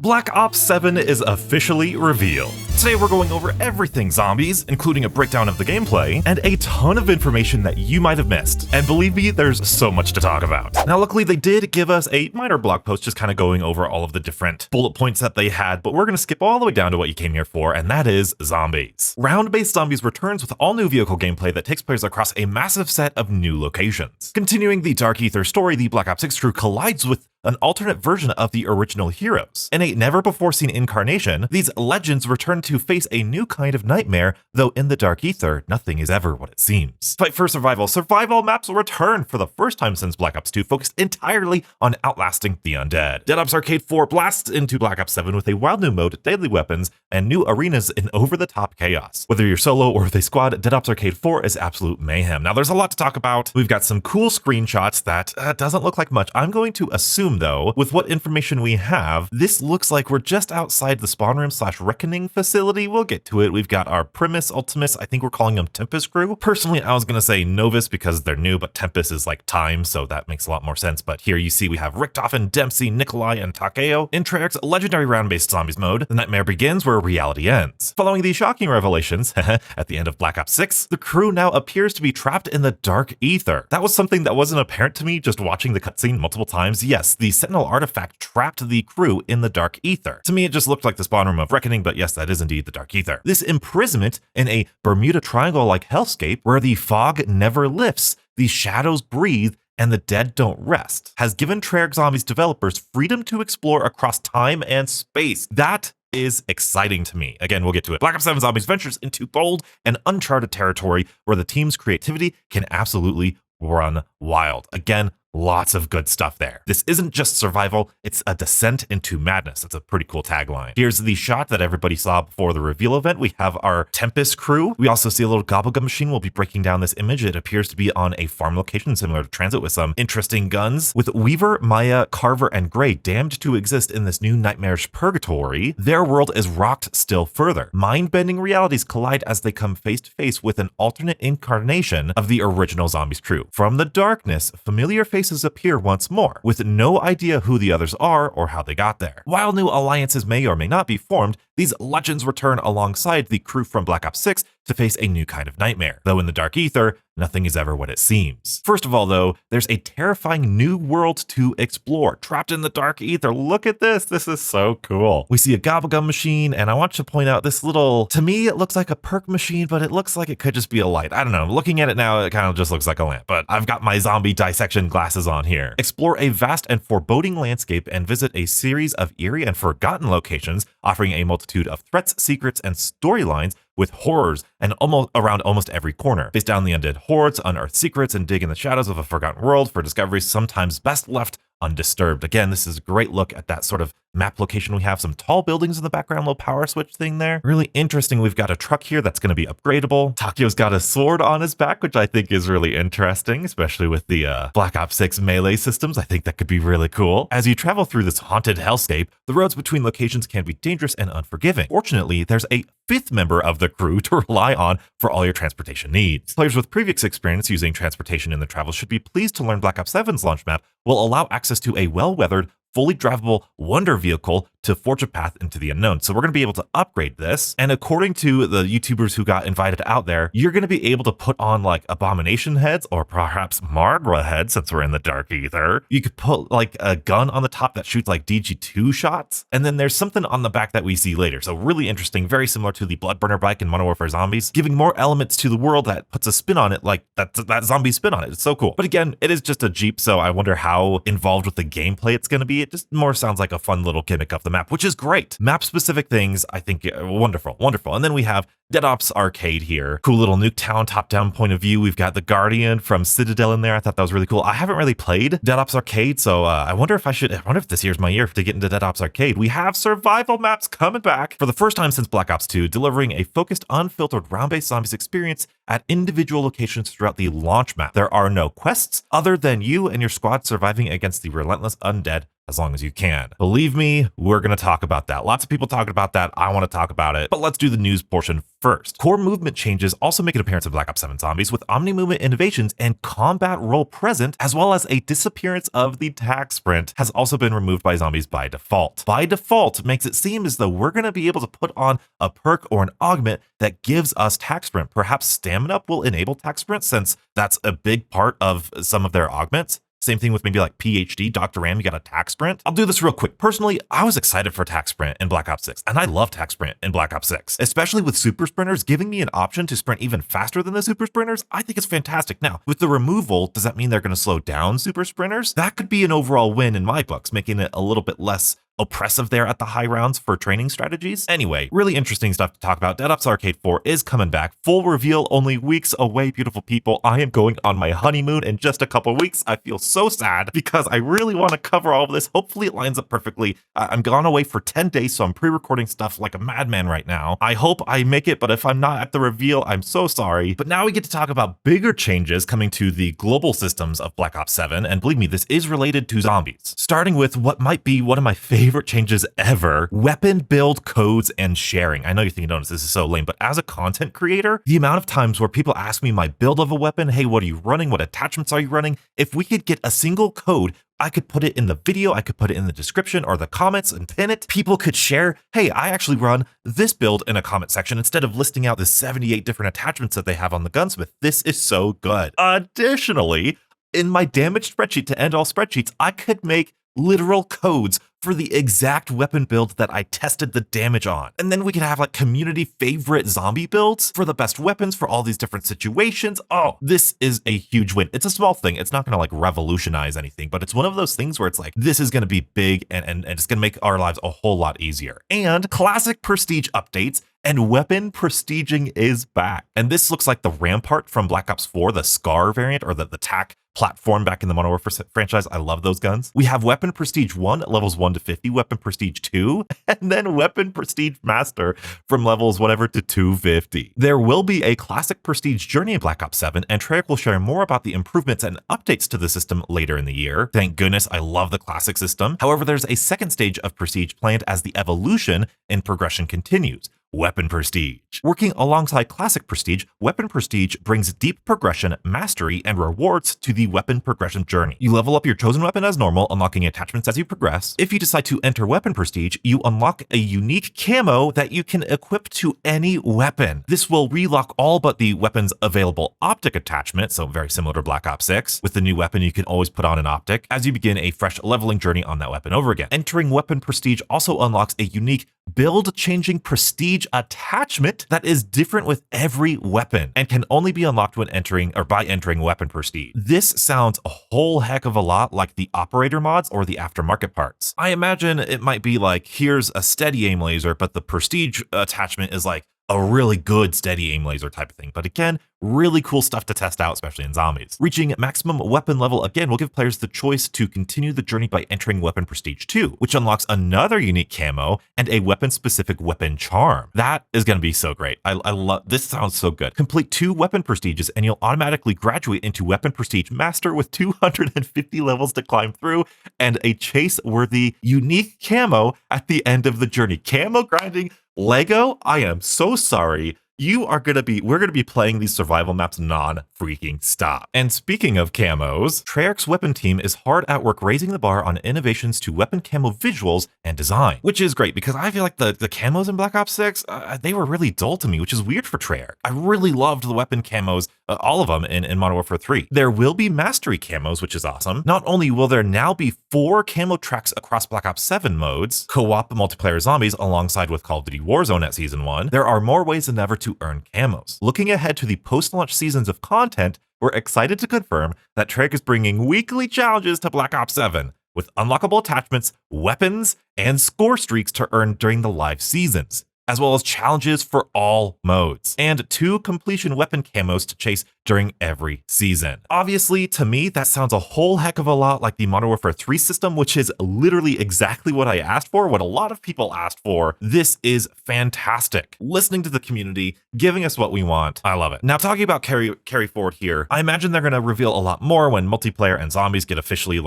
Black Ops 7 is officially revealed. Today we're going over everything zombies, including a breakdown of the gameplay, and a ton of information that you might have missed. And believe me, there's so much to talk about. Now luckily they did give us a minor blog post just kind of going over all of the different bullet points that they had, but we're going to skip all the way down to what you came here for, and that is zombies. Round-based zombies returns with all new vehicle gameplay that takes place across a massive set of new locations. Continuing the Dark Ether story, the Black Ops 6 crew collides with an alternate version of the original heroes. In a never-before-seen incarnation, these legends return to face a new kind of nightmare, though in the Dark Ether, nothing is ever what it seems. Fight for survival. Survival maps will return for the first time since Black Ops 2, focused entirely on outlasting the undead. Dead Ops Arcade 4 blasts into Black Ops 7 with a wild new mode, deadly weapons, and new arenas in over-the-top chaos. Whether you're solo or with a squad, Dead Ops Arcade 4 is absolute mayhem. Now, there's a lot to talk about. We've got some cool screenshots that doesn't look like much. I'm going to assume, though, with what information we have, this looks like we're just outside the spawn room / reckoning facility. We'll get to it. We've got our Primus Ultimus. I think we're calling them Tempest crew. Personally, I was going to say Novus because they're new, but Tempest is like time, so that makes a lot more sense. But here you see we have Richtofen, Dempsey, Nikolai, and Takeo. In Treyarch's legendary round-based zombies mode, the nightmare begins where reality ends. Following these shocking revelations, at the end of Black Ops 6, the crew now appears to be trapped in the Dark Ether. That was something that wasn't apparent to me just watching the cutscene multiple times. Yes, the Sentinel artifact trapped the crew in the Dark Ether. To me, it just looked like the spawn room of Reckoning, but yes, that is indeed the Dark Ether. This imprisonment in a Bermuda Triangle-like hellscape where the fog never lifts, the shadows breathe, and the dead don't rest, has given Treyarch Zombies developers freedom to explore across time and space. That is exciting to me. Again, we'll get to it. Black Ops 7 Zombies ventures into bold and uncharted territory where the team's creativity can absolutely run wild. Again, lots of good stuff there. This isn't just survival, it's a descent into madness. That's a pretty cool tagline. Here's the shot that everybody saw before the reveal event. We have our Tempest crew. We also see a little gobblegum machine. We'll be breaking down this image. It appears to be on a farm location similar to Tranzit with some interesting guns. With Weaver, Maya, Carver, and Gray damned to exist in this new nightmarish purgatory, their world is rocked still further. Mind-bending realities collide as they come face to face with an alternate incarnation of the original Zombies crew. From the darkness, familiar faces appear once more, with no idea who the others are or how they got there. While new alliances may or may not be formed, these legends return alongside the crew from Black Ops 6 to face a new kind of nightmare. Though in the Dark Ether, nothing is ever what it seems. First of all, though, there's a terrifying new world to explore. Trapped in the Dark Ether. Look at this. This is so cool. We see a gobblegum machine, and I want to point out this little, to me, it looks like a perk machine, but it looks like it could just be a light. I don't know. Looking at it now, it kind of just looks like a lamp, but I've got my zombie dissection glasses on here. Explore a vast and foreboding landscape and visit a series of eerie and forgotten locations, offering a multitude of threats, secrets, and storylines with horrors and around almost every corner. Face down the undead hordes, unearth secrets, and dig in the shadows of a forgotten world for discoveries sometimes best left undisturbed. Again, this is a great look at that sort of map location. We have some tall buildings in the background, little power switch thing there. Really interesting. We've got a truck here that's going to be upgradable. Takeo's got a sword on his back, which I think is really interesting, especially with the Black Ops 6 melee systems. I think that could be really cool. As you travel through this haunted hellscape, the roads between locations can be dangerous and unforgiving. Fortunately, there's a fifth member of the crew to rely on for all your transportation needs. Players with previous experience using transportation in the travel should be pleased to learn Black Ops 7's launch map will allow access to a well-weathered, fully drivable wonder vehicle to forge a path into the unknown. So we're going to be able to upgrade this. And according to the YouTubers who got invited out there, you're going to be able to put on like Abomination heads or perhaps Margra heads since we're in the Dark Ether. You could put like a gun on the top that shoots like DG2 shots. And then there's something on the back that we see later. So really interesting, very similar to the Bloodburner bike in Modern Warfare Zombies, giving more elements to the world that puts a spin on it, like that zombie spin on it. It's so cool. But again, it is just a Jeep, so I wonder how involved with the gameplay it's going to be. It just more sounds like a fun little gimmick of the map, which is great. Map-specific things, I think, wonderful, wonderful. And then we have Dead Ops Arcade here. Cool little Nuketown top-down point of view. We've got the Guardian from Citadel in there. I thought that was really cool. I haven't really played Dead Ops Arcade, so I wonder if this year's my year to get into Dead Ops Arcade. We have survival maps coming back for the first time since Black Ops 2, delivering a focused, unfiltered, round-based zombies experience at individual locations throughout the launch map. There are no quests other than you and your squad surviving against the relentless undead as long as you can. Believe me, we're going to talk about that. Lots of people talking about that. I want to talk about it, but let's do the news portion first. Core movement changes also make an appearance in Black Ops 7 Zombies, with omni-movement innovations and combat role present, as well as a disappearance of the tac sprint has also been removed by zombies by default. By default makes it seem as though we're going to be able to put on a perk or an augment that gives us tac sprint. Perhaps stamina up will enable tac sprint, since that's a big part of some of their augments. Same thing with maybe like PhD, Dr. Ram, you got a tac sprint. I'll do this real quick. Personally, I was excited for tac sprint in Black Ops 6, and I love tac sprint in Black Ops 6, especially with super sprinters giving me an option to sprint even faster than the super sprinters. I think it's fantastic. Now, with the removal, does that mean they're going to slow down super sprinters? That could be an overall win in my books, making it a little bit less oppressive there at the high rounds for training strategies. Anyway, really interesting stuff to talk about. Dead Ops Arcade 4 is coming back. Full reveal only weeks away, beautiful people. I am going on my honeymoon in just a couple weeks. I feel so sad because I really want to cover all of this. Hopefully it lines up perfectly. I'm gone away for 10 days, so I'm pre-recording stuff like a madman right now. I hope I make it, but if I'm not at the reveal, I'm so sorry. But now we get to talk about bigger changes coming to the global systems of Black Ops 7, and believe me, this is related to zombies. Starting with what might be one of my favorite changes ever: weapon build codes and sharing. I know you're thinking, notice this is so lame, but as a content creator, the amount of times where people ask me my build of a weapon, hey, what are you running? What attachments are you running? If we could get a single code, I could put it in the video, I could put it in the description or the comments and pin it. People could share, hey, I actually run this build in a comment section instead of listing out the 78 different attachments that they have on the gunsmith. This is so good. Additionally, in my damage spreadsheet to end all spreadsheets, I could make literal codes for the exact weapon build that I tested the damage on. And then we could have like community favorite zombie builds for the best weapons for all these different situations. Oh, this is a huge win. It's a small thing. It's not going to like revolutionize anything, but it's one of those things where it's like, this is going to be big and it's going to make our lives a whole lot easier. And classic prestige updates and weapon prestiging is back. And this looks like the Rampart from Black Ops 4, the Scar variant, or the TAC platform back in the Modern Warfare franchise. I love those guns. We have Weapon Prestige 1 at levels 1 to 50, Weapon Prestige 2, and then Weapon Prestige Master from levels whatever to 250. There will be a classic Prestige journey in Black Ops 7, and Treyarch will share more about the improvements and updates to the system later in the year. Thank goodness, I love the classic system. However, there's a second stage of Prestige planned as the evolution and progression continues. Weapon Prestige. Working alongside Classic Prestige, Weapon Prestige brings deep progression, mastery, and rewards to the weapon progression journey. You level up your chosen weapon as normal, unlocking attachments as you progress. If you decide to enter Weapon Prestige, you unlock a unique camo that you can equip to any weapon. This will relock all but the weapon's available optic attachment, so very similar to Black Ops 6. With the new weapon, you can always put on an optic as you begin a fresh leveling journey on that weapon over again. Entering Weapon Prestige also unlocks a unique build-changing prestige attachment that is different with every weapon and can only be unlocked when entering or by entering Weapon Prestige. This sounds a whole heck of a lot like the operator mods or the aftermarket parts. I imagine it might be like, here's a steady aim laser, but the prestige attachment is like a really good steady aim laser type of thing. But again, really cool stuff to test out, especially in zombies. Reaching maximum weapon level again will give players the choice to continue the journey by entering Weapon Prestige 2, which unlocks another unique camo and a weapon-specific weapon charm. That is going to be so great. I love this. Sounds so good. Complete 2 weapon prestiges and you'll automatically graduate into Weapon Prestige Master with 250 levels to climb through and a chase-worthy unique camo at the end of the journey. Camo grinding. Lego, I am so sorry. We're going to be playing these survival maps non-freaking stop. And speaking of camos, Treyarch's weapon team is hard at work raising the bar on innovations to weapon camo visuals and design, which is great because I feel like the camos in Black Ops 6, they were really dull to me, which is weird for Treyarch. I really loved the weapon camos, all of them in Modern Warfare 3. There will be mastery camos, which is awesome. Not only will there now be 4 camo tracks across Black Ops 7 modes, co-op multiplayer zombies alongside with Call of Duty Warzone at Season 1, there are more ways than ever to earn camos. Looking ahead to the post-launch seasons of content, we're excited to confirm that Treyarch is bringing weekly challenges to Black Ops 7 with unlockable attachments, weapons, and score streaks to earn during the live seasons. as well as challenges for all modes, and 2 completion weapon camos to chase during every season. Obviously, to me, that sounds a whole heck of a lot like the Modern Warfare 3 system, which is literally exactly what I asked for, what a lot of people asked for. This is fantastic. Listening to the community, giving us what we want. I love it. Now, talking about carry forward here, I imagine they're going to reveal a lot more when multiplayer and zombies get officially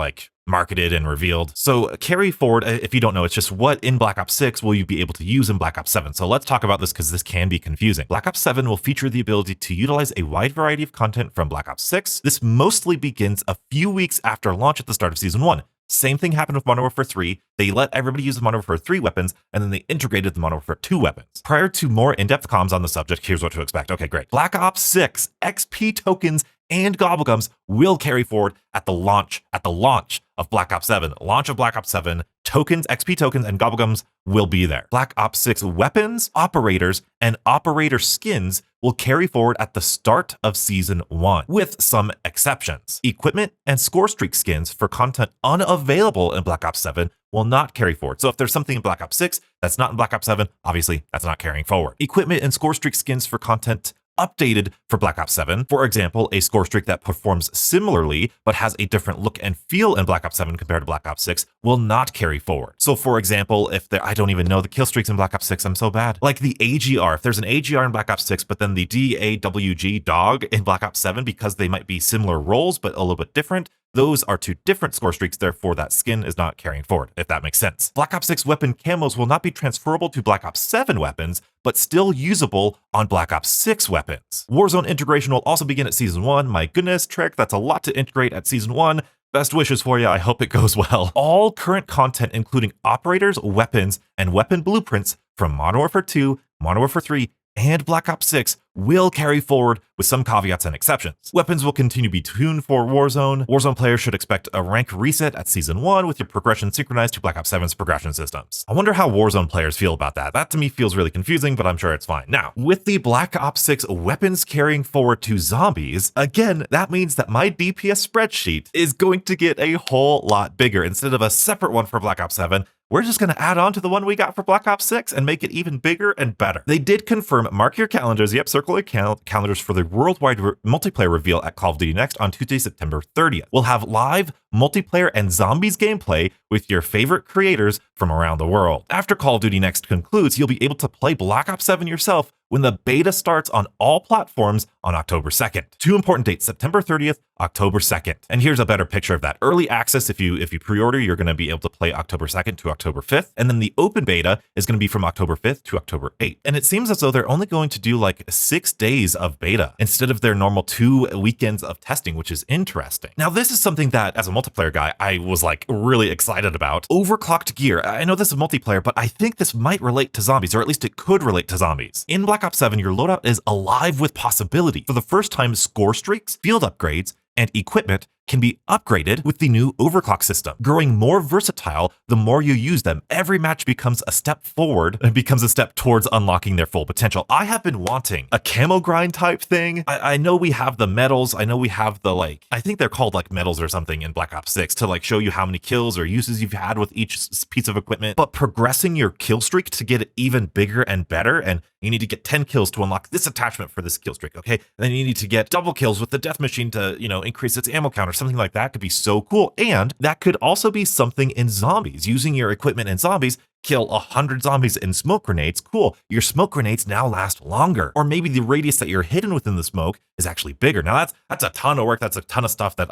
marketed and revealed. So carry forward, if you don't know, it's just what in Black Ops 6 will you be able to use in Black Ops 7. So let's talk about this because this can be confusing. Black Ops 7 will feature the ability to utilize a wide variety of content from Black Ops 6. This mostly begins a few weeks after launch at the start of Season 1. Same thing happened with Modern Warfare 3. They let everybody use the Modern Warfare 3 weapons, and then they integrated the Modern Warfare 2 weapons. Prior to more in-depth comms on the subject, here's what to expect. Okay, great. Black Ops 6 XP tokens and gobblegums will carry forward at the launch of Black Ops 7. Launch of Black Ops 7, tokens, XP tokens, and gobblegums will be there. Black Ops 6 weapons, operators, and operator skins will carry forward at the start of Season 1, with some exceptions. Equipment and score streak skins for content unavailable in Black Ops 7 will not carry forward. So if there's something in Black Ops 6 that's not in Black Ops 7, obviously that's not carrying forward. Equipment and score streak skins for content updated for Black Ops 7. For example, a score streak that performs similarly but has a different look and feel in Black Ops 7 compared to Black Ops 6 will not carry forward. So for example, if there, I don't even know the kill streaks in Black Ops 6, I'm so bad. Like the AGR, if there's an AGR in Black Ops 6, but then the DAWG dog in Black Ops 7, because they might be similar roles but a little bit different, those are 2 different score streaks, therefore that skin is not carrying forward, if that makes sense. Black Ops 6 weapon camos will not be transferable to Black Ops 7 weapons, but still usable on Black Ops 6 weapons. Warzone integration will also begin at Season 1. My goodness, Trick, that's a lot to integrate at Season 1. Best wishes for you, I hope it goes well. All current content, including operators, weapons, and weapon blueprints from Modern Warfare 2, Modern Warfare 3, and Black Ops 6 will carry forward with some caveats and exceptions. Weapons will continue to be tuned for Warzone. Warzone players should expect a rank reset at Season 1 with your progression synchronized to Black Ops 7's progression systems. I wonder how Warzone players feel about that. That to me feels really confusing, but I'm sure it's fine. Now, with the Black Ops 6 weapons carrying forward to zombies, again, that means that my DPS spreadsheet is going to get a whole lot bigger. Instead of a separate one for Black Ops 7, we're just going to add on to the one we got for Black Ops 6 and make it even bigger and better. They did confirm, mark your calendars, circle your calendars for the worldwide multiplayer reveal at Call of Duty Next on Tuesday, September 30th. We'll have live multiplayer and zombies gameplay with your favorite creators from around the world. After Call of Duty Next concludes, you'll be able to play Black Ops 7 yourself when the beta starts on all platforms on October 2nd. 2 important dates, September 30th, October 2nd. And here's a better picture of that. Early access, if you pre-order, you're going to be able to play October 2nd to October 5th. And then the open beta is going to be from October 5th to October 8th. And it seems as though they're only going to do like 6 days of beta instead of their normal 2 weekends of testing, which is interesting. Now, this is something that as a multiplayer guy, I was like really excited about. Overclocked Gear. I know this is multiplayer, but I think this might relate to zombies, or at least it could relate to zombies. In Black Ops 7, your loadout is alive with possibility. For the first time, score streaks, field upgrades, and equipment can be upgraded with the new overclock system. Growing more versatile the more you use them. Every match becomes a step forward and becomes a step towards unlocking their full potential. I have been wanting a camo grind type thing. I know we have the medals. I know we have the I think they're called like medals or something in Black Ops 6 to show you how many kills or uses you've had with each piece of equipment. But progressing your kill streak to get it even bigger and better, and you need to get 10 kills to unlock this attachment for this kill streak, okay? And then you need to get double kills with the death machine to, increase its ammo count or something like that. Could be so cool. And that could also be something in zombies. Using your equipment in zombies, kill 100 zombies in smoke grenades. Cool. Your smoke grenades now last longer. Or maybe the radius that you're hidden within the smoke is actually bigger. Now that's a ton of work. That's a ton of stuff that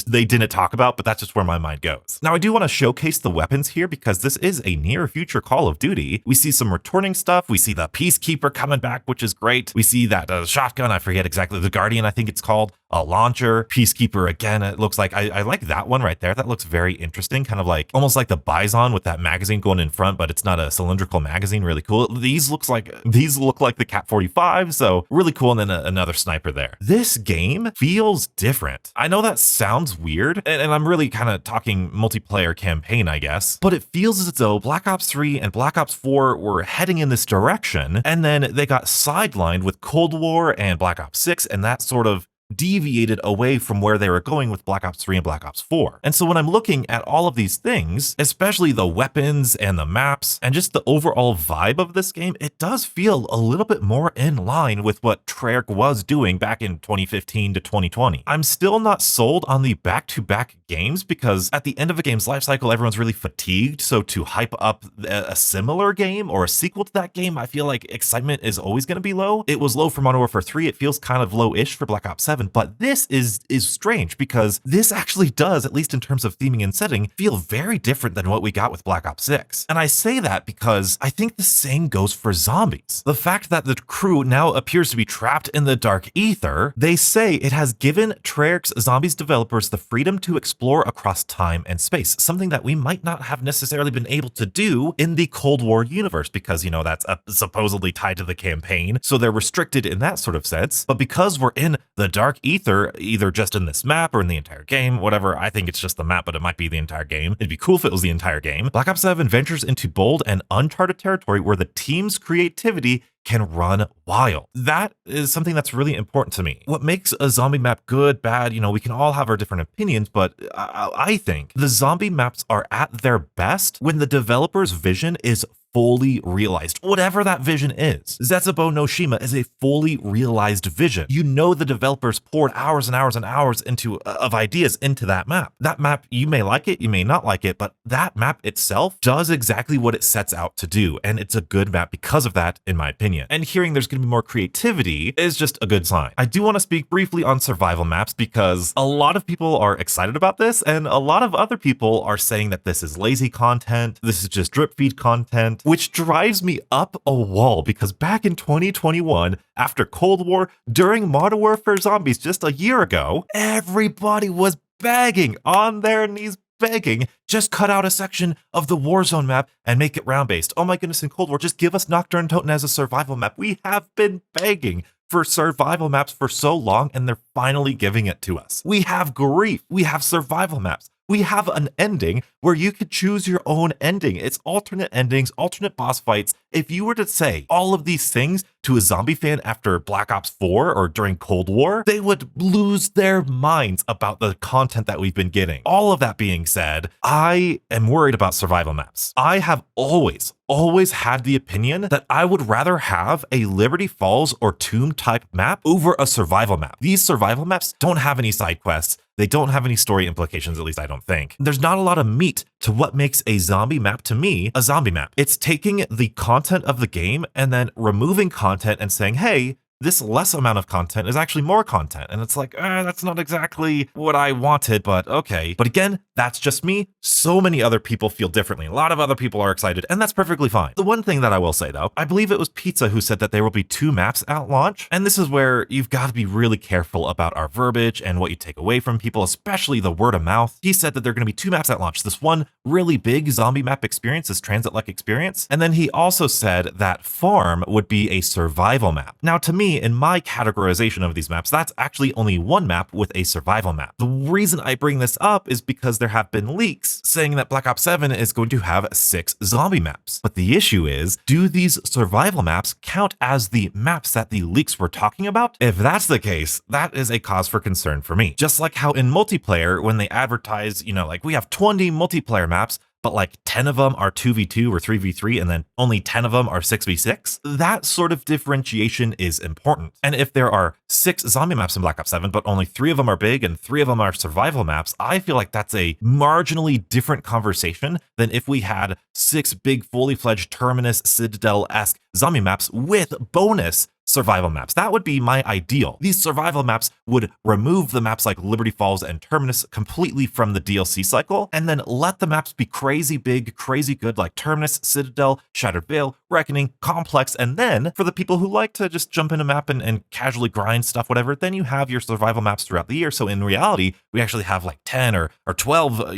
they didn't talk about, but that's just where my mind goes. Now I do want to showcase the weapons here because this is a near future Call of Duty. We see some returning stuff. We see the Peacekeeper coming back, which is great. We see that shotgun. I forget exactly, the Guardian, I think it's called. A launcher. Peacekeeper again. It looks like I like that one right there. That looks very interesting. Kind of almost like the Bison with that magazine going in front, but it's not a cylindrical magazine. Really cool. These look like the Cat 45, so really cool. And then another sniper there. This game feels different. I know that sounds weird, and I'm really kind of talking multiplayer campaign, I guess, but it feels as though Black Ops 3 and Black Ops 4 were heading in this direction, and then they got sidelined with Cold War and Black Ops 6, and that sort of deviated away from where they were going with Black Ops 3 and Black Ops 4. And so when I'm looking at all of these things, especially the weapons and the maps and just the overall vibe of this game, it does feel a little bit more in line with what Treyarch was doing back in 2015 to 2020. I'm still not sold on the back-to-back games because at the end of a game's life cycle, everyone's really fatigued. So to hype up a similar game or a sequel to that game, I feel like excitement is always going to be low. It was low for Modern Warfare 3. It feels kind of low-ish for Black Ops 7, but this is strange because this actually does, at least in terms of theming and setting, feel very different than what we got with Black Ops 6. And I say that because I think the same goes for zombies. The fact that the crew now appears to be trapped in the dark ether, they say it has given Treyarch's Zombies developers the freedom to explore across time and space, something that we might not have necessarily been able to do in the Cold War universe because, that's supposedly tied to the campaign, so they're restricted in that sort of sense. But because we're in the dark ether, either just in this map or in the entire game, whatever, I think it's just the map, but it might be the entire game. It'd be cool if it was the entire game. Black Ops 7 ventures into bold and uncharted territory where the team's creativity can run wild. That is something that's really important to me. What makes a zombie map good, bad, we can all have our different opinions, but I think the zombie maps are at their best when the developer's vision is fully realized, whatever that vision is. Zetsubou no Shima is a fully realized vision. The developers poured hours and hours and hours of ideas into that map. That map, you may like it, you may not like it, but that map itself does exactly what it sets out to do, and it's a good map because of that, in my opinion. And hearing there's going to be more creativity is just a good sign. I do want to speak briefly on survival maps because a lot of people are excited about this, and a lot of other people are saying that this is lazy content, this is just drip feed content, which drives me up a wall because back in 2021, after Cold War, during Modern Warfare Zombies just a year ago, everybody was begging on their knees, begging, just cut out a section of the Warzone map and make it round-based. Oh my goodness, in Cold War, just give us Nocturne Toten as a survival map. We have been begging for survival maps for so long, and they're finally giving it to us. We have grief. We have survival maps. We have an ending where you could choose your own ending. It's alternate endings, alternate boss fights. If you were to say all of these things to a zombie fan after Black Ops 4 or during Cold War, they would lose their minds about the content that we've been getting. All of that being said, I am worried about survival maps. I have always had the opinion that I would rather have a Liberty Falls or Tomb type map over a survival map. These survival maps don't have any side quests. They don't have any story implications, at least I don't think. There's not a lot of meat to what makes a zombie map, to me, a zombie map. It's taking the content of the game and then removing content and saying, hey, this less amount of content is actually more content. And it's like, that's not exactly what I wanted, but okay. But again, that's just me. So many other people feel differently. A lot of other people are excited, and that's perfectly fine. The one thing that I will say though, I believe it was Pizza who said that there will be 2 maps at launch. And this is where you've got to be really careful about our verbiage and what you take away from people, especially the word of mouth. He said that there are going to be 2 maps at launch. This one really big zombie map experience, this Tranzit-like experience. And then he also said that Farm would be a survival map. Now to me, in my categorization of these maps, that's actually only 1 map with a survival map. The reason I bring this up is because there have been leaks saying that Black Ops 7 is going to have 6 zombie maps. But the issue is, do these survival maps count as the maps that the leaks were talking about? If that's the case, that is a cause for concern for me. Just like how in multiplayer, when they advertise, like we have 20 multiplayer maps, but like 10 of them are 2v2 or 3v3, and then only 10 of them are 6v6. That sort of differentiation is important. And if there are 6 zombie maps in Black Ops 7, but only 3 of them are big and 3 of them are survival maps, I feel like that's a marginally different conversation than if we had 6 big fully fledged Terminus Citadel-esque zombie maps with bonus survival maps. That would be my ideal. These survival maps would remove the maps like Liberty Falls and Terminus completely from the DLC cycle, and then let the maps be crazy big, crazy good like Terminus, Citadel, Shattered Veil, Reckoning, Complex, and then for the people who like to just jump in a map and casually grind stuff, whatever, then you have your survival maps throughout the year. So in reality, we actually have like 10 or 12,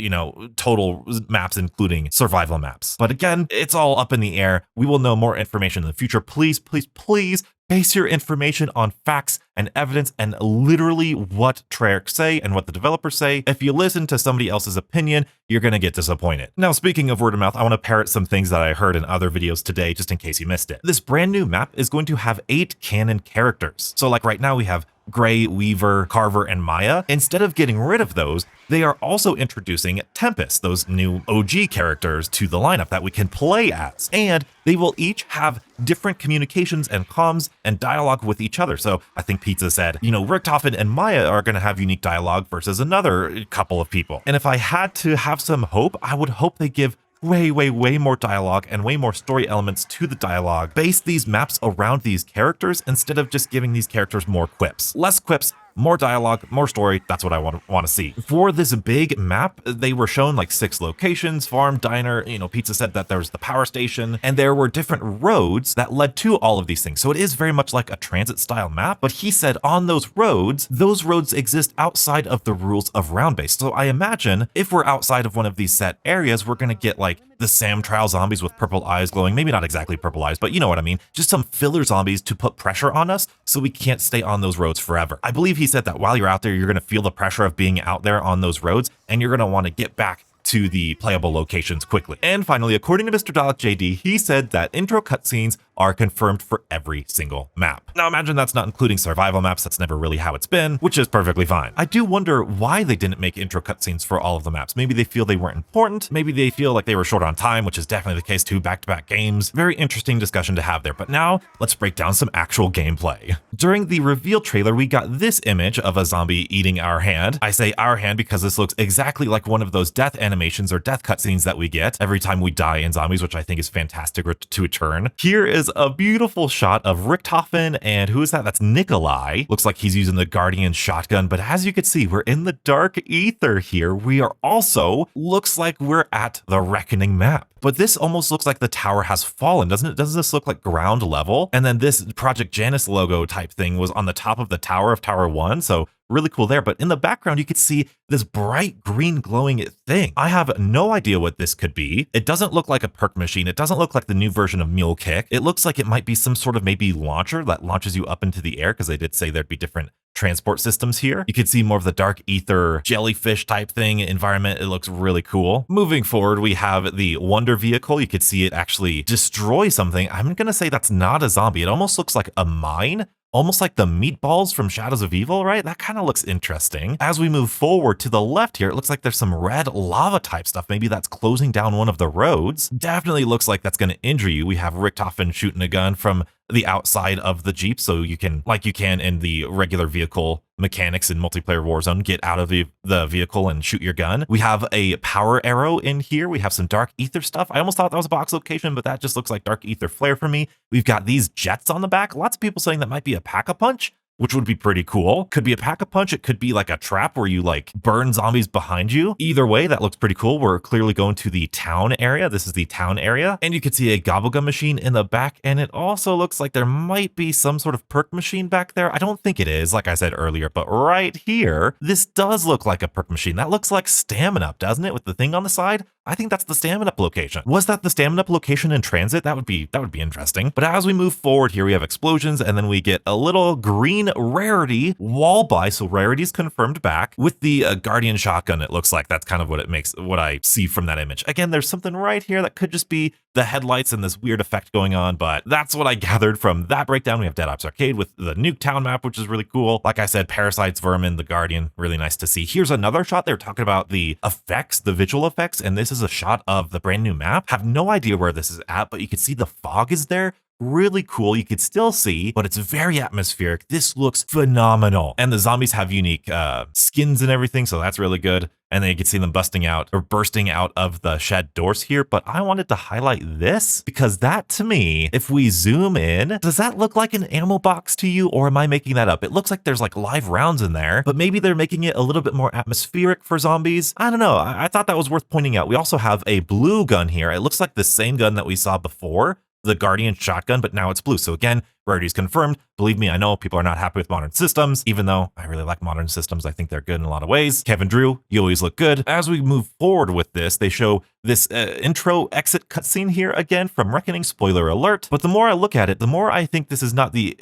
total maps, including survival maps. But again, it's all up in the air. We will know more information in the future. Please, please, please base your information on facts and evidence and literally what Treyarch say and what the developers say. If you listen to somebody else's opinion, you're going to get disappointed. Now, speaking of word of mouth, I want to parrot some things that I heard in other videos today, just in case you missed it. This brand new map is going to have 8 canon characters. So like right now we have Gray, Weaver, Carver, and Maya, instead of getting rid of those, they are also introducing Tempest, those new OG characters, to the lineup that we can play as. And they will each have different communications and comms and dialogue with each other. So I think Pizza said, Richtofen and Maya are going to have unique dialogue versus another couple of people. And if I had to have some hope, I would hope they give way more dialogue and way more story elements to the dialogue. Base these maps around these characters instead of just giving these characters more quips. Less quips, more dialogue, more story. That's what I want to see. For this big map, they were shown like 6 locations, farm, diner, Pizza said that there was the power station, and there were different roads that led to all of these things. So it is very much like a transit style map, but he said on those roads exist outside of the rules of round base. So I imagine if we're outside of one of these set areas, we're going to get like the Sam Trial zombies with purple eyes glowing, maybe not exactly purple eyes, but you know what I mean, just some filler zombies to put pressure on us so we can't stay on those roads forever. I believe he said that while you're out there, you're going to feel the pressure of being out there on those roads, and you're going to want to get back to the playable locations quickly. And finally, according to Mr. Dalek JD, he said that intro cutscenes are confirmed for every single map. Now imagine that's not including survival maps, that's never really how it's been, which is perfectly fine. I do wonder why they didn't make intro cutscenes for all of the maps. Maybe they feel they weren't important, maybe they feel like they were short on time, which is definitely the case, 2 back-to-back games. Very interesting discussion to have there, but now let's break down some actual gameplay. During the reveal trailer, we got this image of a zombie eating our hand. I say our hand because this looks exactly like one of those death animations or death cutscenes that we get every time we die in zombies, which I think is fantastic to return. Here is a beautiful shot of Richtofen, and who is that? That's Nikolai. Looks like he's using the Guardian shotgun, but as you can see, we're in the dark ether here. We are also, looks like we're at the Reckoning map. But this almost looks like the tower has fallen, doesn't it? Doesn't this look like ground level? And then this Project Janus logo type thing was on the top of the tower of Tower 1, so really cool there. But in the background, you could see this bright green glowing thing. I have no idea what this could be. It doesn't look like a perk machine. It doesn't look like the new version of Mule Kick. It looks like it might be some sort of maybe launcher that launches you up into the air, because they did say there'd be different transport systems here. You can see more of the dark ether jellyfish type thing environment. It looks really cool. Moving forward, we have the Wonder Vehicle. You could see it actually destroy something. I'm gonna say that's not a zombie. It almost looks like a mine, almost like the meatballs from Shadows of Evil, right? That kind of looks interesting. As we move forward to the left here, it looks like there's some red lava type stuff. Maybe that's closing down one of the roads. Definitely looks like that's going to injure you. We have Richtofen shooting a gun from the outside of the Jeep, so you can, like you can in the regular vehicle mechanics in multiplayer Warzone, get out of the vehicle and shoot your gun. We have a power arrow in here. We have some dark ether stuff. I almost thought that was a box location, but that just looks like dark ether flare for me. We've got these jets on the back. Lots of people saying that might be a pack-a-punch, which would be pretty cool. Could be a pack-a-punch. It could be like a trap where you like burn zombies behind you. Either way, that looks pretty cool. We're clearly going to the town area. This is the town area. And you can see a gobblegum machine in the back. And it also looks like there might be some sort of perk machine back there. I don't think it is, like I said earlier, but right here, this does look like a perk machine. That looks like Stamina Up, doesn't it? With the thing on the side. I think that's the Stamina Up location. Was that the Stamina Up location in Transit? That would be interesting. But as we move forward here, we have explosions, and then we get a little green rarity wall buy. So rarity's confirmed back with the Guardian shotgun. It looks like that's kind of what it makes, what I see from that image. Again, there's something right here that could just be the headlights and this weird effect going on, but that's what I gathered from that breakdown. We have Dead Ops Arcade with the Nuketown map, which is really cool. Like I said, Parasites, Vermin, the Guardian, really nice to see. Here's another shot. They're talking about the effects, the visual effects, and this is a shot of the brand new map. Have no idea where this is at, but you can see the fog is there. Really cool. You could still see, but it's very atmospheric. This looks phenomenal. And the zombies have unique skins and everything, so that's really good. And then you can see them bursting out of the shed doors here. But I wanted to highlight this because that, to me, if we zoom in, does that look like an ammo box to you, or am I making that up? It looks like there's like live rounds in there, but maybe they're making it a little bit more atmospheric for zombies. I don't know. I thought that was worth pointing out. We also have a blue gun here. It looks like the same gun that we saw before, the Guardian shotgun, but now it's blue. So again, rarity's confirmed. Believe me, I know people are not happy with modern systems, even though I really like modern systems. I think they're good in a lot of ways. Kevin Drew, you always look good. As we move forward with this, they show this intro exit cutscene here again from Reckoning, spoiler alert. But the more I look at it, the more I think this is not the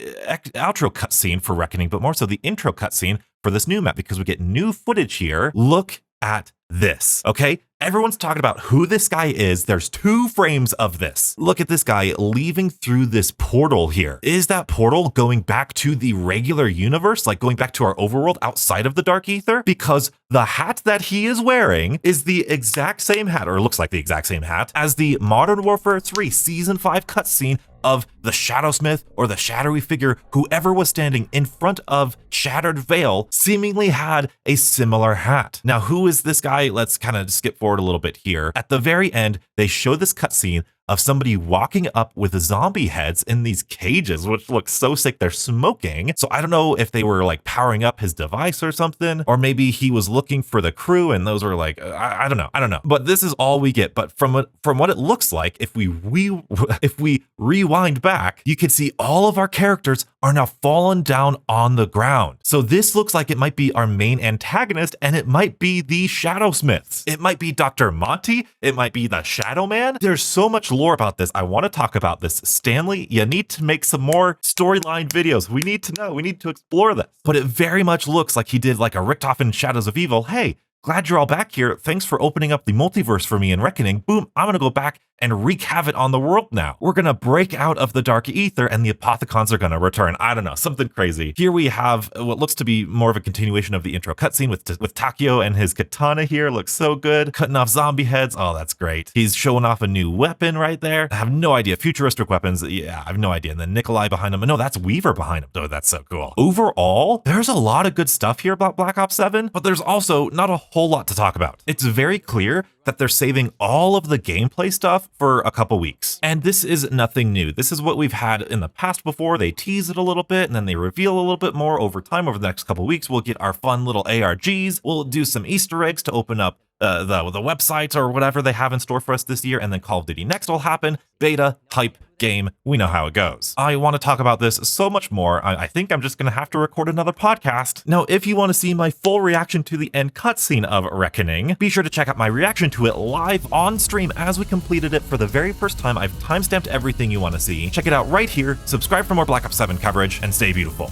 outro cutscene for Reckoning, but more so the intro cutscene for this new map, because we get new footage here. Look at this, okay? Everyone's talking about who this guy is. There's 2 frames of this. Look at this guy leaving through this portal here. Is that portal going back to the regular universe, like going back to our overworld outside of the Dark Ether? Because the hat that he is wearing is the exact same hat, or looks like the exact same hat, as the Modern Warfare 3 Season 5 cutscene of the Shadowsmith or the shadowy figure, whoever was standing in front of Shattered Veil, seemingly had a similar hat. Now, who is this guy? Let's kind of skip forward a little bit here. At the very end, they show this cutscene of somebody walking up with zombie heads in these cages, which looks so sick. They're smoking. So I don't know if they were like powering up his device or something, or maybe he was looking for the crew and those were like, I don't know. But this is all we get. But from what it looks like, if we rewind back, you can see all of our characters are now fallen down on the ground. So this looks like it might be our main antagonist, and it might be the Shadowsmiths. It might be Dr. Monty. It might be the Shadow Man. There's so much lore about this. I want to talk about this. Stanley, you need to make some more storyline videos. We need to know. We need to explore this. But it very much looks like he did like a Richtofen Shadows of Evil. Hey, glad you're all back here. Thanks for opening up the multiverse for me in Reckoning. Boom, I'm going to go back and wreak havoc on the world now. We're going to break out of the Dark Ether and the Apothecons are going to return. I don't know, something crazy. Here we have what looks to be more of a continuation of the intro cutscene with Takio and his katana here. Looks so good. Cutting off zombie heads. Oh, that's great. He's showing off a new weapon right there. I have no idea. Futuristic Weapons. Yeah, I have no idea. And then Nikolai behind him. No, that's Weaver behind him. Oh, that's so cool. Overall, there's a lot of good stuff here about Black Ops 7, but there's also not a whole lot to talk about. It's very clear that they're saving all of the gameplay stuff for a couple weeks. And this is nothing new. This is what we've had in the past before. They tease it a little bit and then they reveal a little bit more over time. Over the next couple weeks, we'll get our fun little ARGs. We'll do some Easter eggs to open up the websites or whatever they have in store for us this year. And then Call of Duty Next will happen. Beta, hype, game, we know how it goes. I want to talk about this so much more. I think I'm just going to have to record another podcast. Now, if you want to see my full reaction to the end cutscene of Reckoning, be sure to check out my reaction to it live on stream as we completed it for the very first time. I've timestamped everything you want to see. Check it out right here. Subscribe for more Black Ops 7 coverage and stay beautiful.